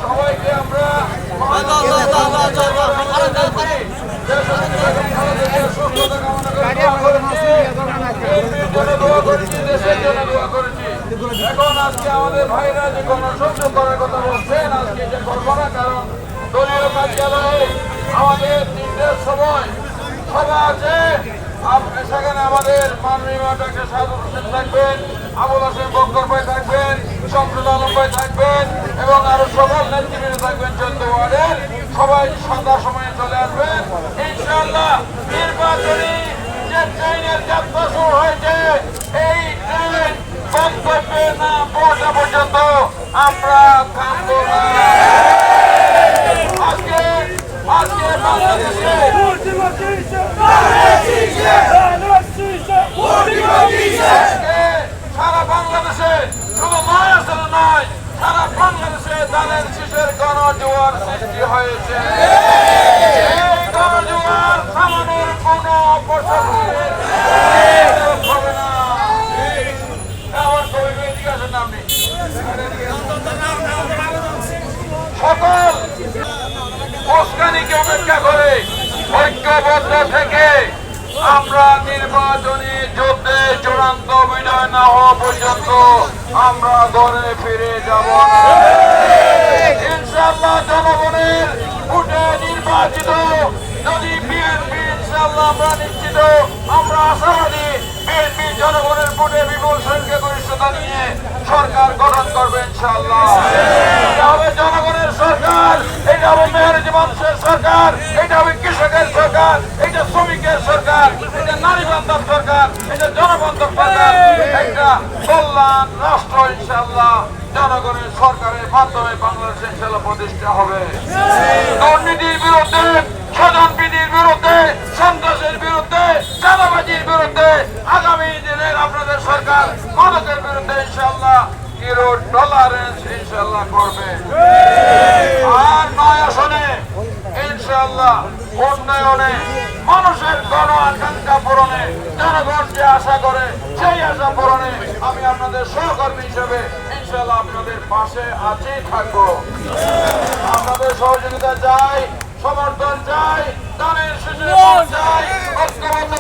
সবাইকে আমরা এখন আজকে আমাদের ভাইরা যে গণসংযোগ করার কথা বলছেন, আজকে এটা করবো না, কারণ দলীয় কার্যালয়ে আমাদের 3টার সময় সভা আছে। সেখানে আমাদের মাননীয় ডাক্তার সাদুর হোসেন থাকবেন, আবুল হাসেম বক্কর ভাই থাকবেন, শামসুল আলম ভাই থাকবেন এবং আরো সকল নেতৃবৃন্দ থাকবেন। 14 ওয়ার্ডের সবাই সন্ধ্যার সময় চলে আসবেন ইনশাআল্লাহ। নির্বাচনী যে ট্রেনের যাত্রা শুরু হয়েছে, এই ট্রেন গন্তব্যে না পৌঁছা পর্যন্ত আমরা থামব না। আজকে বাংলাদেশে সারা বাংলাদেশে শুধু মহারাষ্ট্র নয়, সারা বাংলাদেশে ধানের শীষের গণজোয়ার সৃষ্টি হয়েছে। এই গণজোয়ার থামানোর কোন প্রশাসনের হবে না। সকল উস্কানিকে উপেক্ষা করে ঐক্যবদ্ধ থেকে আমরা নির্বাচনী যুদ্ধে চূড়ান্ত বিজয় না হওয়া পর্যন্ত আমরা ঘরে ফিরে যাব না। ইনশাআল্লাহ জনগণের ভোটে নির্বাচিত যদি বিএনপি, ইনশাআল্লাহ আমরা নিশ্চিত, আমরা আশাবাদী বিএনপি জনগণের ভোটে বিপুল সংখ্যা গরিষ্ঠতা নিয়ে সরকার গঠন করবে ইনশাআল্লাহ। এটা হবে জনগণের সরকার, এটা হবে মেহনতি মানুষের সরকার, এটা হবে কৃষকের সরকার, এটা শ্রমিকের সরকার, এটা নারী বান্ধব সরকার, এটা জনবান্ধব সরকার, একটা কল্যাণ রাষ্ট্র ইনশাআল্লাহ জনগণের সরকারের মাধ্যমে বাংলাদেশে ইনশাআল্লাহ প্রতিষ্ঠা হবে। দুর্নীতির বিরুদ্ধে, স্বজনপ্রীতির বিরুদ্ধে, সন্ত্রাসের বিরুদ্ধে, চাঁদাবাজির বিরুদ্ধে আগামী দিনের আপনাদের সরকার মাদকের বিরুদ্ধে ইনশাআল্লাহ জিরো টলারেন্স ইনশাআল্লাহ করবে। আর 9 আসনে ইনশাআল্লাহ উন্নয়নে, মানুষের গণ আকাঙ্ক্ষা পূরণে, জনগণ যে আশা করে সেই আশা পূরণে আমি আপনাদের সহকর্মী হিসেবে ইনশাআল্লাহ আপনাদের পাশে আছি, থাকবো। আপনাদের সহযোগিতা চাই, সমর্থন চাই, দানের শীষের চাই, ঐক্যবদ্ধ